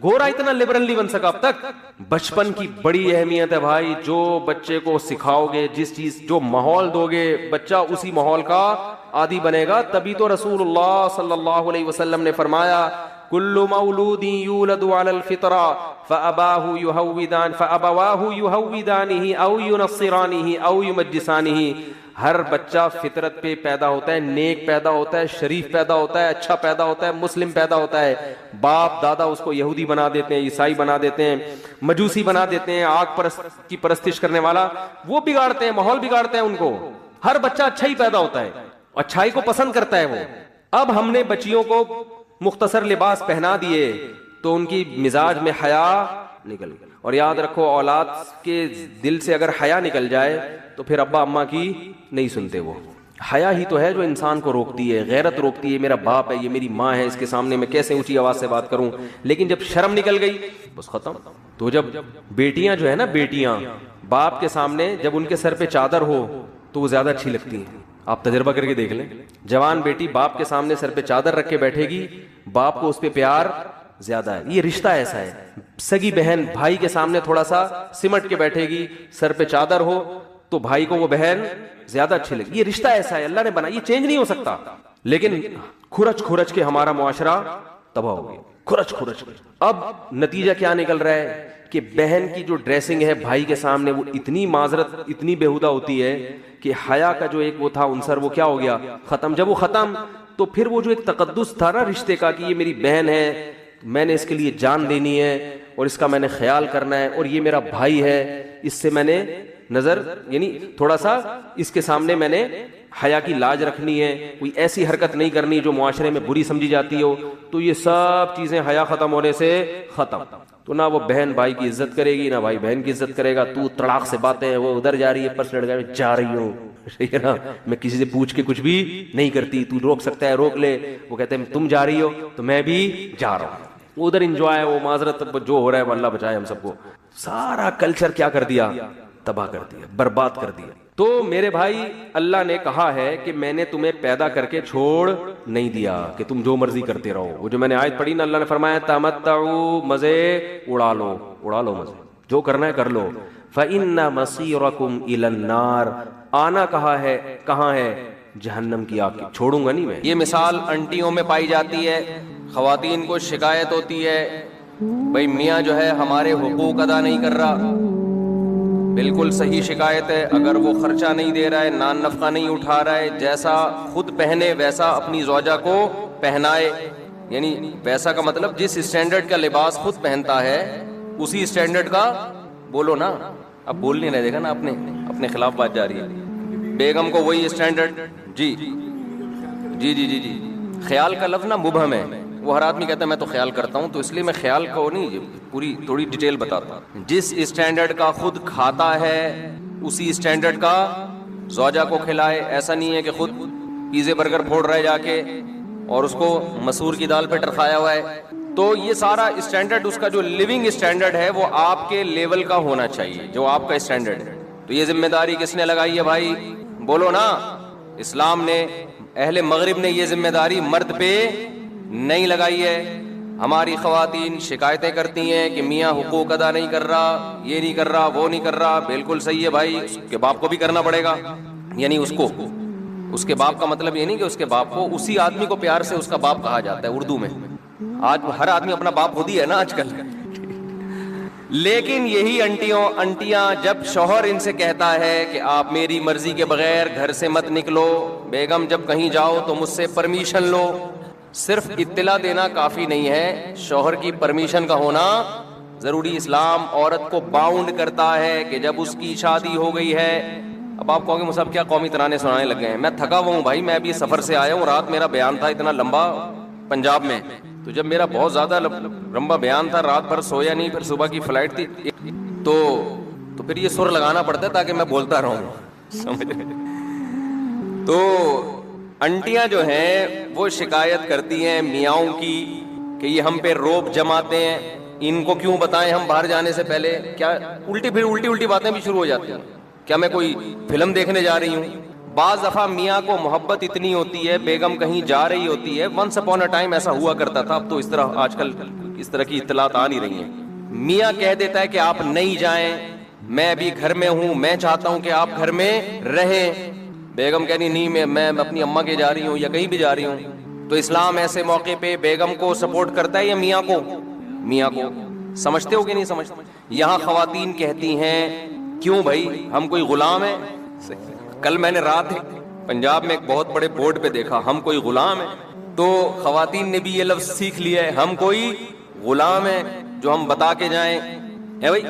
گورا اتنا لبرل نہیں بن سکا اب تک. بچپن کی بڑی اہمیت ہے بھائی, جو بچے کو سکھاؤ گے, جس چیز جو ماحول دو گے, بچہ اسی ماحول کا عادی بنے گا. تبھی تو رسول اللہ صلی اللہ علیہ وسلم نے فرمایا کل مولود یولد علی الفطرہ فابواہ یہودانہ او ینصرانہ او یمجسانہ. ہر بچہ فطرت پہ پیدا ہوتا ہے, نیک پیدا ہوتا ہے, شریف پیدا ہوتا ہے, اچھا پیدا ہوتا ہے, مسلم پیدا ہوتا ہے. باپ دادا اس کو یہودی بنا دیتے ہیں, عیسائی بنا دیتے ہیں, مجوسی بنا دیتے ہیں, آگ پرست کی پرستش کرنے والا, وہ بگاڑتے ہیں, ماحول بگاڑتے ہیں ان کو. ہر بچہ اچھا ہی پیدا ہوتا ہے, اچھائی کو پسند کرتا ہے وہ. اب ہم نے بچیوں کو مختصر لباس پہنا دیے تو ان کی مزاج میں حیا نکل گئی. اور یاد رکھو اولاد کے دل سے اگر حیا نکل جائے تو پھر ابا اماں کی نہیں سنتے. وہ حیا ہی تو ہے جو انسان کو روکتی ہے, غیرت روکتی ہے. میرا باپ ہے, یہ میری ماں ہے, اس کے سامنے میں کیسے اونچی آواز سے بات کروں. لیکن جب شرم نکل گئی بس ختم. تو جب بیٹیاں جو ہے نا, بیٹیاں باپ کے سامنے جب ان کے سر پہ چادر ہو تو وہ زیادہ اچھی لگتی ہیں. آپ تجربہ کر کے دیکھ لیں, جوان بیٹی باپ کے سامنے سر پہ چادر رکھ کے بیٹھے گی, باپ کو اس پہ پیار زیادہ ہے. یہ رشتہ ایسا ہے. سگی بہن بھائی کے سامنے تھوڑا سا سمٹ کے بیٹھے گی, سر پہ چادر ہو تو بھائی کو وہ بہن زیادہ اچھی لگی. یہ رشتہ ایسا ہے, اللہ نے بنا, یہ چینج نہیں ہو سکتا. لیکن کھرچ کھرچ کے ہمارا معاشرہ تباہ ہو گیا, کھرچ کھرچ کے. اب نتیجہ کیا نکل رہا ہے کہ بہن کی جو ڈریسنگ ہے بھائی کے سامنے وہ اتنی معذرت, اتنی بےہودہ ہوتی ہے کہ حیا کا جو ایک وہ تھا عنصر وہ کیا ہو گیا, ختم. جب وہ ختم تو پھر وہ جو ایک تقدس تھا نا رشتے کا کہ یہ میری بہن ہے, میں نے اس کے لیے جان دینی ہے اور اس کا میں نے خیال کرنا ہے, اور یہ میرا بھائی ہے, اس سے میں نے نظر یعنی تھوڑا سا اس کے سامنے میں نے حیا کی لاج رکھنی ہے, کوئی ایسی حرکت نہیں کرنی جو معاشرے میں بری سمجھی جاتی ہو. تو یہ سب چیزیں حیا ختم ہونے سے ختم. تو نہ وہ بہن بھائی کی عزت کرے گی, نہ بھائی بہن کی عزت کرے گا. تو تڑاک سے باتیں, وہ ادھر جا رہی ہے پرس لڑ گیا, جا رہی ہوں, ٹھیک ہے نا, میں کسی سے پوچھ کے کچھ بھی نہیں کرتی, تو روک سکتا ہے روک لے. وہ کہتے ہیں تم جا رہی ہو تو میں بھی جا رہا ہوں. وہ ادھر انجوائے, وہ معذرت جو ہو رہا ہے اللہ بچائے ہم سب کو. سارا کلچر کیا کر دیا, تباہ کر دیا, برباد کر دیا. تو میرے بھائی اللہ نے کہا ہے کہ میں نے تمہیں پیدا کر کے چھوڑ نہیں دیا کہ تم جو مرضی کرتے رہو. وہ جو میں نے آیت پڑھی نا, اللہ نے فرمایا تمتعوا, مزے اڑا لو, اڑا لو مزے, جو کرنا ہے کر لو. فإن مصيركم إلى النار, آنا کہا ہے, کہاں ہے, جہنم کی آگ, چھوڑوں گا نہیں میں. یہ مثال انٹیوں میں پائی جاتی ہے. خواتین کو شکایت ہوتی ہے بھائی میاں جو ہے ہمارے حقوق ادا نہیں کر رہا. بالکل صحیح شکایت ہے. اگر وہ خرچہ نہیں دے رہا ہے, نان نفقہ نہیں اٹھا رہا ہے, جیسا خود پہنے ویسا اپنی زوجہ کو پہنائے, یعنی ویسا کا مطلب جس اسٹینڈرڈ کا لباس خود پہنتا ہے اسی اسٹینڈرڈ کا بولو نا. اب بول نہیں رہے, دیکھا نا اپنے خلاف بات جا رہی ہے. بیگم کو وہی اسٹینڈرڈ, جی جی جی جی جی, خیال کا لفظ نا مبہم ہے, وہ ہر آدمی کہتا ہے میں تو خیال کرتا ہوں, تو اس لیے میں خیال کو نہیں پوری تھوڑی ڈیٹیل بتاتا ہوں. جس اسٹینڈرڈ کا خود کھاتا ہے اسی اسٹینڈرڈ کا زوجہ کو کھلائے. ایسا نہیں ہے کہ خود پیزے برگر پھوڑ رہا ہے جا کے اور اس کو مسور کی دال پہ ٹرکھایا ہوا ہے. تو یہ سارا اسٹینڈرڈ, اس کا جو لیونگ اسٹینڈرڈ ہے وہ آپ کے لیول کا ہونا چاہیے, جو آپ کا اسٹینڈرڈ ہے. تو یہ ذمہ داری کس نے لگائی ہے بھائی؟ بولو نا. اسلام نے, اہل مغرب نے یہ ذمہ داری مرد پہ نہیں لگائی ہے. ہماری خواتین شکایتیں کرتی ہیں کہ میاں حقوق ادا نہیں کر رہا, یہ نہیں کر رہا, وہ نہیں کر رہا. بالکل صحیح ہے بھائی, اس کے باپ کو بھی کرنا پڑے گا. یعنی اس کے باپ کا مطلب یہ نہیں کہ اس کے باپ کو, اسی آدمی کو پیار سے اس کا باپ کہا جاتا ہے اردو میں. آج ہر آدمی اپنا باپ خود ہی ہے نا آج کل. لیکن یہی انٹیاں جب شوہر ان سے کہتا ہے کہ آپ میری مرضی کے بغیر گھر سے مت نکلو, بیگم جب کہیں جاؤ تو مجھ سے پرمیشن لو. صرف اطلاع دینا کافی نہیں ہے, شوہر کی پرمیشن کا ہونا ضروری. اسلام عورت کو باؤنڈ کرتا ہے کہ جب اس کی شادی ہو گئی ہے. اب آپ کہو گے مصعب کیا قومی ترانے سنانے لگ گئے ہیں؟ میں تھکا ہوا ہوں بھائی, میں ابھی سفر سے آیا ہوں. رات میرا بیان تھا اتنا لمبا پنجاب میں, تو جب میرا بہت زیادہ لمبا بیان تھا, رات بھر سویا نہیں, پھر صبح کی فلائٹ تھی, تو پھر یہ سر لگانا پڑتا ہے تاکہ میں بولتا رہوں, سمجھ رہے. تو انٹیاں جو ہیں وہ شکایت کرتی ہیں میاؤں کی کہ یہ ہم پہ روب جماتے ہیں, ان کو کیوں بتائیں ہم باہر جانے سے پہلے. کیا الٹی باتیں بھی شروع ہو جاتی ہیں. کیا میں کوئی فلم دیکھنے جا رہی ہوں؟ بعض دفعہ میاں کو محبت اتنی ہوتی ہے, بیگم کہیں جا رہی ہوتی ہے. ونس اپون اے ٹائم ایسا ہوا کرتا تھا, اب تو اس طرح آج کل اس طرح کی اطلاعات آ نہیں رہی ہیں. میاں کہہ دیتا ہے کہ آپ نہیں جائیں, میں ابھی گھر میں ہوں, میں چاہتا ہوں کہ آپ گھر میں رہیں. بیگم کہنی نہیں, میں اپنی اماں کے جا رہی ہوں یا کہیں بھی جا رہی ہوں. تو اسلام ایسے موقع پہ بیگم کو سپورٹ کرتا ہے یا میاں کو؟ میاں کو. سمجھتے ہو کہ نہیں سمجھتے؟ یہاں خواتین کہتی ہیں کیوں بھائی ہم کوئی غلام ہیں؟ کل میں نے رات پنجاب میں ایک بہت بڑے بورڈ پہ دیکھا, ہم کوئی غلام ہیں. تو خواتین نے بھی یہ لفظ سیکھ لیا ہے, ہم کوئی غلام ہیں جو ہم بتا کے جائیں. اے بھائی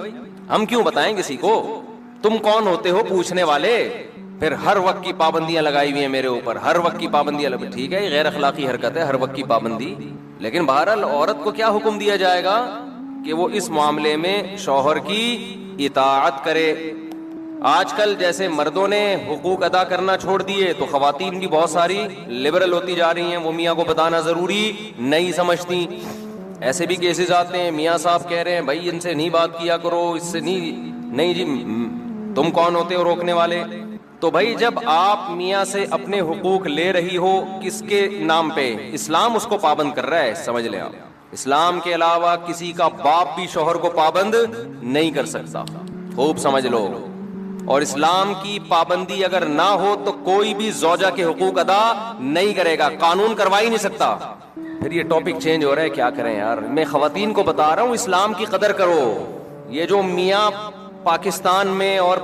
ہم کیوں بتائیں کسی کو؟ تم کون ہوتے ہو پوچھنے والے؟ پھر ہر وقت کی پابندیاں لگائی ہوئی ہیں میرے اوپر, ہر وقت کی پابندیاں ٹھیک ہے, یہ غیر اخلاقی حرکت ہے ہر وقت کی پابندی. لیکن بہرحال عورت کو کیا حکم دیا جائے گا کہ وہ اس معاملے میں شوہر کی اطاعت کرے. آج کل جیسے مردوں نے حقوق ادا کرنا چھوڑ دیے تو خواتین بھی بہت ساری لبرل ہوتی جا رہی ہیں, وہ میاں کو بتانا ضروری نہیں سمجھتی. ایسے بھی کیسز آتے ہیں, میاں صاحب کہہ رہے ہیں بھائی ان سے نہیں بات کیا کرو, اس سے نہیں جی تم کون ہوتے ہو روکنے والے. تو بھائی جب آپ میاں سے اپنے حقوق لے رہی ہو کس کے نام پہ؟ اسلام اس کو پابند کر رہا ہے, سمجھ لیں آپ. اسلام کے علاوہ کسی کا باپ بھی شوہر کو پابند نہیں کر سکتا, خوب سمجھ لو. اور اسلام کی پابندی اگر نہ ہو تو کوئی بھی زوجہ کے حقوق ادا نہیں کرے گا, قانون کروا ہی نہیں سکتا. پھر یہ ٹاپک چینج ہو رہا ہے, کیا کریں یار. میں خواتین کو بتا رہا ہوں اسلام کی قدر کرو. یہ جو میاں پاکستان میں اور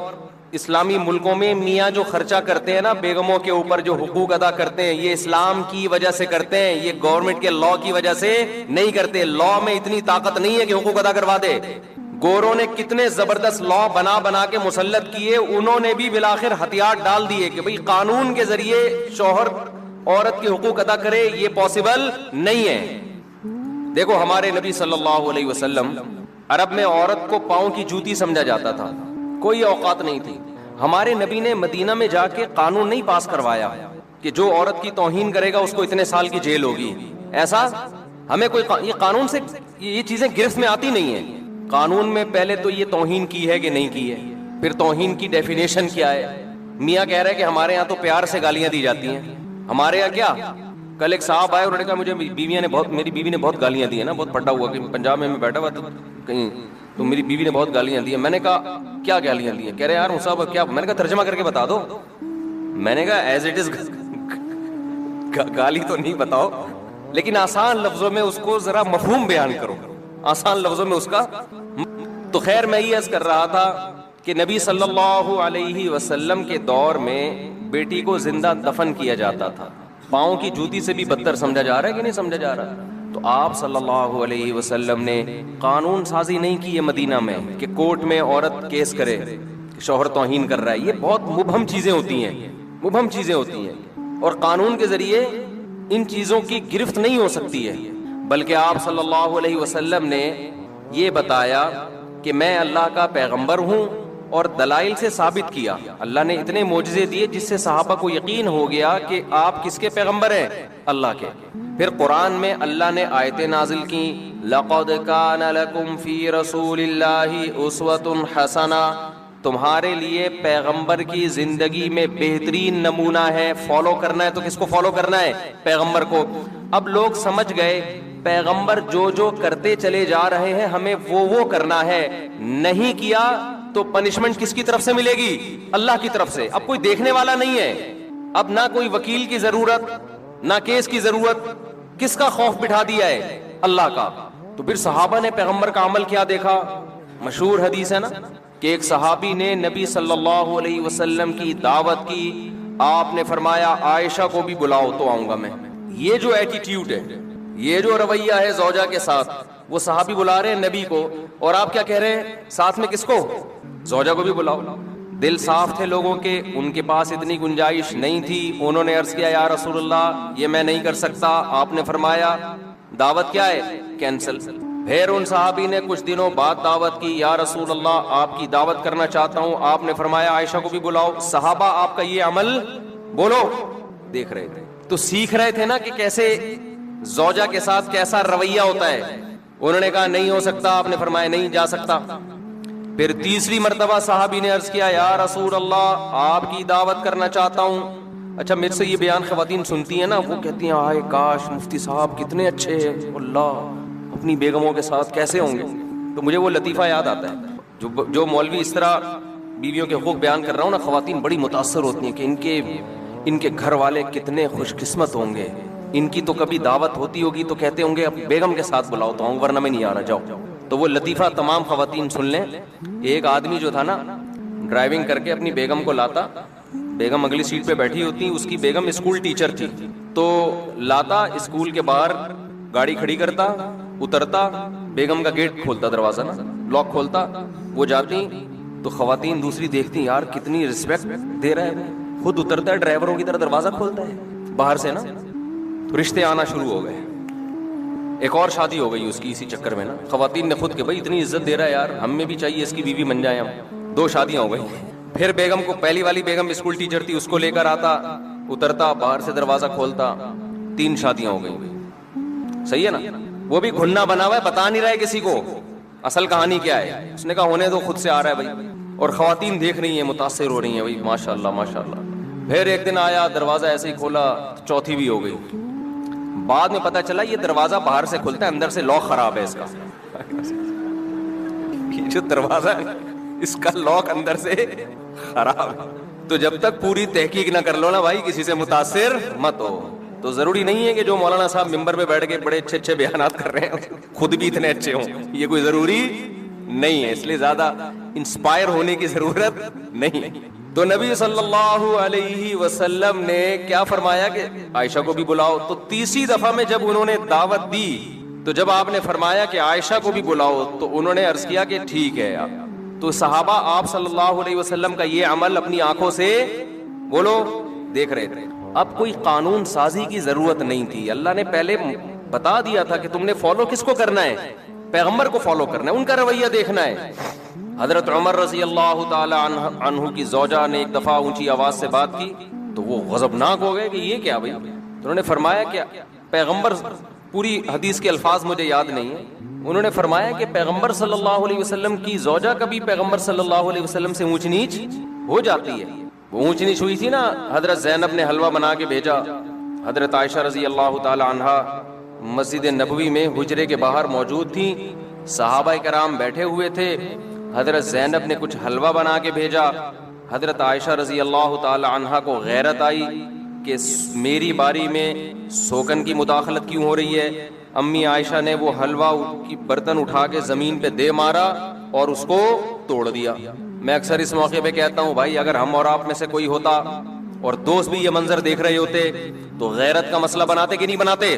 اسلامی ملکوں میں میاں جو خرچہ کرتے ہیں نا بیگموں کے اوپر, جو حقوق ادا کرتے ہیں, یہ اسلام کی وجہ سے کرتے ہیں, یہ گورنمنٹ کے لا کی وجہ سے نہیں کرتے. لا میں اتنی طاقت نہیں ہے کہ حقوق ادا کروا دے. گوروں نے کتنے زبردست لا بنا کے مسلط کیے, انہوں نے بھی بالآخر ہتھیار ڈال دیے کہ بھئی قانون کے ذریعے شوہر عورت کے حقوق ادا کرے, یہ پاسبل نہیں ہے. دیکھو ہمارے نبی صلی اللہ علیہ وسلم, عرب میں عورت کو پاؤں کی جوتی سمجھا جاتا تھا, کوئی اوقات نہیں تھی. ہمارے نبی نے مدینہ میں جا کے قانون نہیں پاس کروایا کہ جو عورت کی توہین کرے گا اس کو اتنے سال کی جیل ہوگی. ایسا ہمیں کوئی یہ قانون سے یہ چیزیں گرفت میں آتی نہیں ہیں. قانون میں پہلے تو یہ توہین کی ہے کہ نہیں کی ہے, پھر توہین کی ڈیفینیشن کیا ہے. میاں کہہ رہے ہیں کہ ہمارے یہاں تو پیار سے گالیاں دی جاتی ہیں, ہمارے یہاں کیا. کل ایک صاحب آئے, انہوں نے کہا مجھے میری بیوی نے بہت گالیاں دی ہیں نا, بہت پھٹا ہوا کہ پنجاب میں بیٹھا ہوا کہیں, تو میری بیوی نے بہت گالیاں دی ہیں. میں نے کہا کیا گالیاں دی ہیں؟ کہہ رہے یار صاحب کیا. میں نے کہا ترجمہ کر کے بتا دو. میں نے کہا ایز اٹ از گالی تو نہیں بتاؤ, لیکن آسان لفظوں میں اس کو ذرا مفہوم بیان کرو, آسان لفظوں میں اس کا. تو خیر میں یہ عرض کر رہا تھا کہ نبی صلی اللہ علیہ وسلم کے دور میں بیٹی کو زندہ دفن کیا جاتا تھا. پاؤں کی جوتی سے بھی بدتر سمجھا جا رہا ہے کہ نہیں سمجھا جا رہا. تو آپ صلی اللہ علیہ وسلم نے قانون سازی نہیں کی ہے مدینہ میں کہ کورٹ میں عورت کیس کرے شوہر توہین کر رہا ہے. یہ بہت مبہم چیزیں ہوتی ہیں, اور قانون کے ذریعے ان چیزوں کی گرفت نہیں ہو سکتی ہے. بلکہ آپ صلی اللہ علیہ وسلم نے یہ بتایا کہ میں اللہ کا پیغمبر ہوں، اور دلائل سے ثابت کیا. اللہ نے اتنے معجزے دیے جس سے صحابہ کو یقین ہو گیا کہ آپ کس کے پیغمبر ہیں؟ اللہ کے. پھر قرآن میں اللہ نے آیتیں نازل کی، لَقَدْ كَانَ لَكُمْ فِي رَسُولِ اللَّهِ أُسْوَةٌ حَسَنَةٌ، تمہارے لیے پیغمبر کی زندگی میں بہترین نمونہ ہے. فالو کرنا ہے تو کس کو فالو کرنا ہے؟ پیغمبر کو. اب لوگ سمجھ گئے پیغمبر جو کرتے چلے جا رہے ہیں ہمیں وہ کرنا ہے، نہیں کیا تو پنشمنٹ کس کی طرف سے ملے گی؟ اللہ کی طرف سے. اب کوئی دیکھنے والا نہیں ہے، اب نہ کوئی وکیل کی ضرورت، نہ کیس کی ضرورت. کس کا خوف بٹھا دیا ہے؟ اللہ کا. تو پھر صحابہ نے پیغمبر کا عمل کیا دیکھا؟ مشہور حدیث ہے نا کہ ایک صحابی نے نبی صلی اللہ علیہ وسلم کی دعوت کی، آپ نے فرمایا عائشہ کو بھی بلاؤ تو آؤں گا میں. یہ جو ایٹیٹیوڈ ہے، یہ جو رویہ ہے زوجہ کے ساتھ، وہ صحابی بلا رہے ہیں نبی کو، اور آپ کیا کہہ رہے ہیں ساتھ میں کس کو؟ زوجہ کو بھی بلاؤ. دل صاف تھے لوگوں کے، ان کے پاس اتنی گنجائش نہیں تھی. انہوں نے عرض کیا یا رسول اللہ یہ میں نہیں کر سکتا. آپ نے فرمایا دعوت کیا ہے؟ کینسل. پھر ان صحابی نے کچھ دنوں بعد دعوت کی، یا رسول اللہ آپ کی دعوت کرنا چاہتا ہوں. آپ نے فرمایا عائشہ کو بھی بلاؤ. صحابہ آپ کا یہ عمل بولو دیکھ رہے تھے تو سیکھ رہے تھے نا کہ کیسے زوجہ کے ساتھ کیسا رویہ ہوتا ہے. انہوں نے کہا نہیں ہو سکتا، آپ نے فرمایا نہیں جا سکتا. پھر تیسری مرتبہ صحابی نے عرض کیا یا رسول اللہ آپ کی دعوت کرنا چاہتا ہوں. اچھا میرے سے یہ بیان خواتین سنتی ہیں نا، وہ کہتی ہیں آئے کاش مفتی صاحب کتنے اچھے ہیں، اللہ اپنی بیگموں کے ساتھ کیسے ہوں گے. تو مجھے وہ لطیفہ یاد آتا ہے جو مولوی اس طرح بیویوں کے حقوق بیان کر رہا ہوں نا، خواتین بڑی متاثر ہوتی ہیں کہ ان کے گھر والے کتنے خوش قسمت ہوں گے. ان کی تو کبھی دعوت ہوتی ہوگی تو کہتے ہوں گے اب بیگم کے ساتھ بلاؤ تو آؤں ورنہ میں نہیں آ رہا جاؤ. تو وہ لطیفہ تمام خواتین سن لیں. ایک آدمی جو تھا نا ڈرائیونگ کر کے اپنی بیگم کو لاتا، بیگم اگلی سیٹ پہ بیٹھی ہوتی، اس کی بیگم اسکول ٹیچر تھی، تو لاتا اسکول کے باہر گاڑی کھڑی کرتا، اترتا، بیگم کا گیٹ کھولتا، دروازہ نا لاک کھولتا، وہ جاتی تو خواتین دوسری دیکھتی یار کتنی رسپیکٹ دے رہا ہے، خود اترتا ہے ڈرائیوروں کی طرح دروازہ کھولتا ہے باہر سے نا. تو رشتے آنا شروع ہو گئے. ایک اور شادی ہو گئی اس کی اسی چکر میں نا، خواتین نے خود کہ بھائی اتنی عزت دے رہا ہے یار ہمیں بھی چاہیے اس کی بیوی بن جائیں ہم. 2 شادیاں ہو گئی. پھر بیگم کو، پہلی والی بیگم اسکول ٹیچر تھی، اس کو لے کر آتا، اترتا، باہر سے دروازہ کھولتا. 3 شادیاں ہو گئی. صحیح ہے نا. وہ بھی گھننا بنا ہوا ہے، بتا نہیں رہا ہے کسی کو اصل کہانی کیا ہے. اس نے کہا ہونے دو، خود سے آ رہا ہے بھائی. اور خواتین دیکھ رہی ہیں، متاثر ہو رہی ہیں بھائی ماشاء اللہ ماشاء اللہ. پھر ایک دن آیا، دروازہ ایسے ہی کھولا، 4تھی بھی ہو گئی. بعد میں پتا چلا یہ دروازہ باہر سے کھلتا ہے، اندر سے لاک خراب ہے اس کا. یہ جو دروازہ ہے اس کا لاک اندر سے خراب ہے. تو جب تک پوری تحقیق نہ کر لو نا بھائی کسی سے متاثر مت ہو. تو ضروری نہیں ہے کہ جو مولانا صاحب ممبر پہ بیٹھ کے بڑے اچھے بیانات کر رہے ہیں خود بھی اتنے اچھے ہوں، یہ کوئی ضروری نہیں ہے. اس لیے زیادہ انسپائر ہونے کی ضرورت نہیں ہے. تو نبی صلی اللہ علیہ وسلم نے کیا فرمایا کہ عائشہ کو بھی بلاؤ. تو تیسری دفعہ میں جب انہوں نے دعوت دی تو جب آپ نے فرمایا کہ عائشہ کو بھی بلاؤ تو انہوں نے عرض کیا کہ ٹھیک ہے. تو صحابہ آپ صلی اللہ علیہ وسلم کا یہ عمل اپنی آنکھوں سے بولو دیکھ رہے تھے. اب کوئی قانون سازی کی ضرورت نہیں تھی. اللہ نے پہلے بتا دیا تھا کہ تم نے فالو کس کو کرنا ہے؟ پیغمبر کو فالو کرنا ہے، ان کا رویہ دیکھنا ہے. حضرت عمر رضی اللہ تعالی عنہ کی زوجہ نے ایک دفعہ اونچی آواز سے بات کی تو وہ غضبناک ہو گئے کہ یہ کیا بھائی. انہوں نے فرمایا کہ پیغمبر، پوری حدیث کے الفاظ مجھے یاد نہیں ہیں، انہوں نے فرمایا کہ پیغمبر صلی اللہ علیہ وسلم کی زوجہ کبھی پیغمبر صلی اللہ علیہ وسلم سے اونچ نیچ ہو جاتی ہے. وہ اونچ نیچ ہوئی تھی نا، حضرت زینب نے حلوہ بنا کے بھیجا. حضرت عائشہ رضی اللہ تعالی عنہا مسجد نبوی میں حجرے کے باہر موجود تھی، صحابہ کرام بیٹھے ہوئے تھے. حضرت زینب نے کچھ حلوہ بنا کے بھیجا. حضرت عائشہ رضی اللہ تعالی عنہا کو غیرت آئی کہ میری باری میں سوکن کی مداخلت کیوں ہو رہی ہے. امی عائشہ نے وہ حلوہ کی برتن اٹھا کے زمین پہ دے مارا اور اس کو توڑ دیا. میں اکثر اس موقع پہ کہتا ہوں بھائی اگر ہم اور آپ میں سے کوئی ہوتا اور دوست بھی یہ منظر دیکھ رہے ہوتے تو غیرت کا مسئلہ بناتے کہ نہیں بناتے،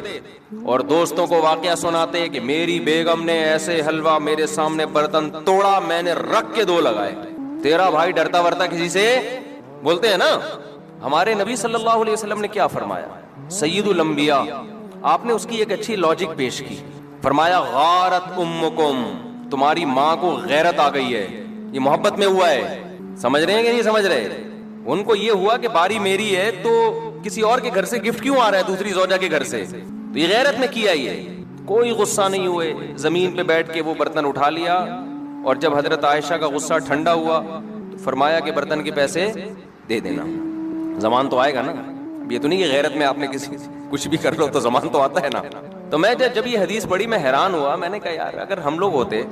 اور دوستوں کو واقعہ سناتے کہ میری بیگم نے ایسے حلوہ میرے سامنے برتن توڑا، میں نے رکھ کے 2 لگائے. تیرا بھائی ڈرتا ورتا کسی سے بولتے ہیں نا. ہمارے نبی صلی اللہ علیہ وسلم نے کیا فرمایا؟ سید الانبیاء آپ نے اس کی ایک اچھی لاجک پیش کی. فرمایا غارت امکم, تمہاری ماں کو غیرت آ گئی ہے. یہ محبت میں ہوا ہے, سمجھ رہے ہیں کہ نہیں سمجھ رہے؟ ان کو یہ ہوا کہ باری میری ہے تو کسی اور کے گھر سے گفٹ کیوں آ رہا ہے, دوسری زوجہ کے گھر سے, تو یہ غیرت میں کیا یہ. کوئی غصہ نہیں ہوئے, زمین پہ بیٹھ کے وہ برتن اٹھا لیا, اور جب حضرت عائشہ کا غصہ ٹھنڈا ہوا تو فرمایا کہ برتن کے پیسے دے دینا. زمان تو آئے گا نا, یہ تو نہیں کہ غیرت میں آپ نے کسی کچھ بھی کر لو تو زمان تو آتا ہے نا. تو میں جب یہ حدیث پڑھی میں حیران ہوا, میں نے کہا یار اگر ہم لوگ ہوتے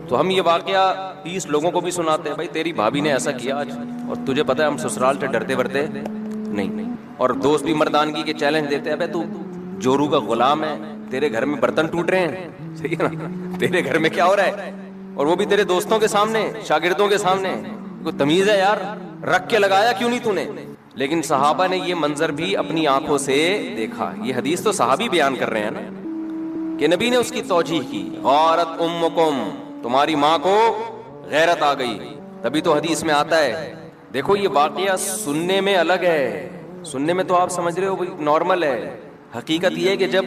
تو ہم یہ واقعہ 30 لوگوں کو بھی سناتے ہیں, بھائی تیری بھابھی نے ایسا کیا آج, اور تجھے پتا ہے ہم سسرال سے ڈرتے ورتے نہیں, اور دوست بھی مردانگی کے چیلنج دیتے ہیں, بھائی تو جورو کا غلام ہے, تیرے گھر میں برتن ٹوٹ رہے ہیں, صحیح ہے نا, تیرے گھر میں کیا ہو رہا ہے, اور وہ بھی تیرے دوستوں کے سامنے, شاگردوں کے سامنے. کوئی تمیز ہے یار, رکھ کے لگایا کیوں نہیں تو نے؟ لیکن صحابہ نے یہ منظر بھی اپنی آنکھوں سے دیکھا. یہ حدیث تو صحابی بیان کر رہے ہیں نا, کہ نبی نے اس کی توجیح کی, غارت امکم, تمہاری ماں کو غیرت آ گئی. تبھی تو حدیث میں آتا ہے. دیکھو یہ واقعہ سننے میں الگ ہے, سننے میں تو آپ سمجھ رہے ہو بھائی نارمل ہے, حقیقت یہ ہے کہ جب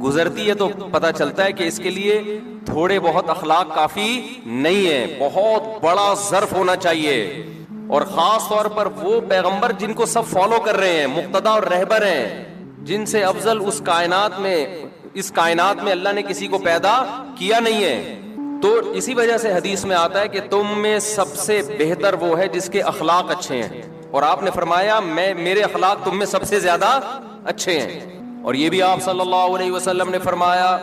گزرتی ہے تو پتہ چلتا ہے کہ اس کے لیے تھوڑے بہت اخلاق کافی نہیں ہے, بہت بڑا ظرف ہونا چاہیے. اور خاص طور پر وہ پیغمبر جن کو سب فالو کر رہے ہیں, مقتدا اور رہبر ہیں, جن سے افضل اس کائنات میں اللہ نے کسی کو پیدا کیا نہیں ہے. تو اسی وجہ سے حدیث میں آتا ہے کہ تم میں سب سے بہتر وہ ہے جس کے اخلاق اچھے ہیں, اور آپ نے فرمایا میرے اخلاق تم میں سب سے زیادہ اچھے ہیں. اور یہ بھی آپ صلی اللہ علیہ وسلم نے فرمایا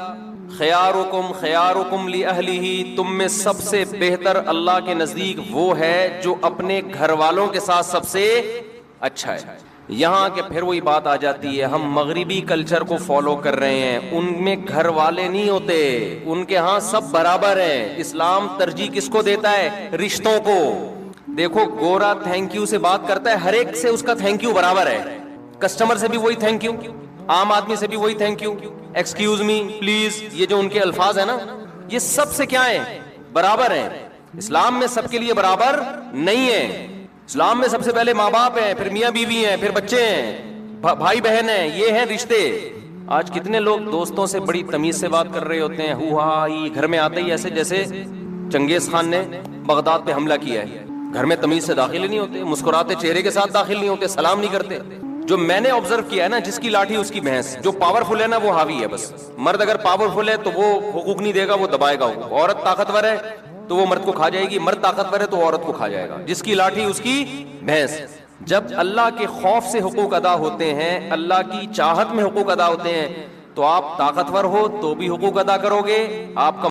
خیارکم لأہلہ, تم میں سب سے بہتر اللہ کے نزدیک وہ ہے جو اپنے گھر والوں کے ساتھ سب سے اچھا ہے. یہاں کہ پھر وہی بات آ جاتی ہے, ہم مغربی کلچر کو فالو کر رہے ہیں, ان میں گھر والے نہیں ہوتے, ان کے ہاں سب برابر ہیں. اسلام ترجیح کس کو دیتا ہے؟ رشتوں کو. دیکھو گورا تھینک یو سے بات کرتا ہے, ہر ایک سے اس کا تھینک یو برابر ہے, کسٹمر سے بھی وہی تھینک یو, عام آدمی سے بھی وہی thank you, excuse me, please, یہ جو ان کے الفاظ ہیں نا, یہ سب سے کیا ہیں؟ برابر ہیں. اسلام میں سب کے لیے برابر نہیں ہے. اسلام میں سب سے پہلے ماں باپ ہیں, پھر میاں بیوی ہیں, پھر بچے ہیں, بھائی بہن ہیں, یہ ہیں رشتے. آج کتنے لوگ دوستوں سے بڑی تمیز سے بات کر رہے ہوتے ہیں, ہو ہا ہی, گھر میں آتے ہی ایسے جیسے چنگیز خان نے بغداد پہ حملہ کیا ہے. گھر میں تمیز سے داخل ہی نہیں ہوتے, مسکراتے چہرے کے ساتھ داخل نہیں ہوتے, سلام نہیں کرتے. جو میں نے آبزرو کیا ہے نا, جس کی لاٹھی اس کی بھینس, جو پاورفل ہے نا وہ حاوی ہے بس. مرد اگر پاورفل ہے تو وہ حقوق نہیں دے گا, وہ دبائے گا. عورت طاقتور ہے تو وہ مرد کو کھا جائے گی, مرد طاقتور ہے تو عورت کو کھا جائے گا. جس کی لاٹھی اس کی بھینس. جب اللہ کے خوف سے حقوق ادا ہوتے ہیں, اللہ کی چاہت میں حقوق ادا ہوتے ہیں, تو آپ طاقتور ہو تو بھی حقوق ادا کرو گے, آپ کا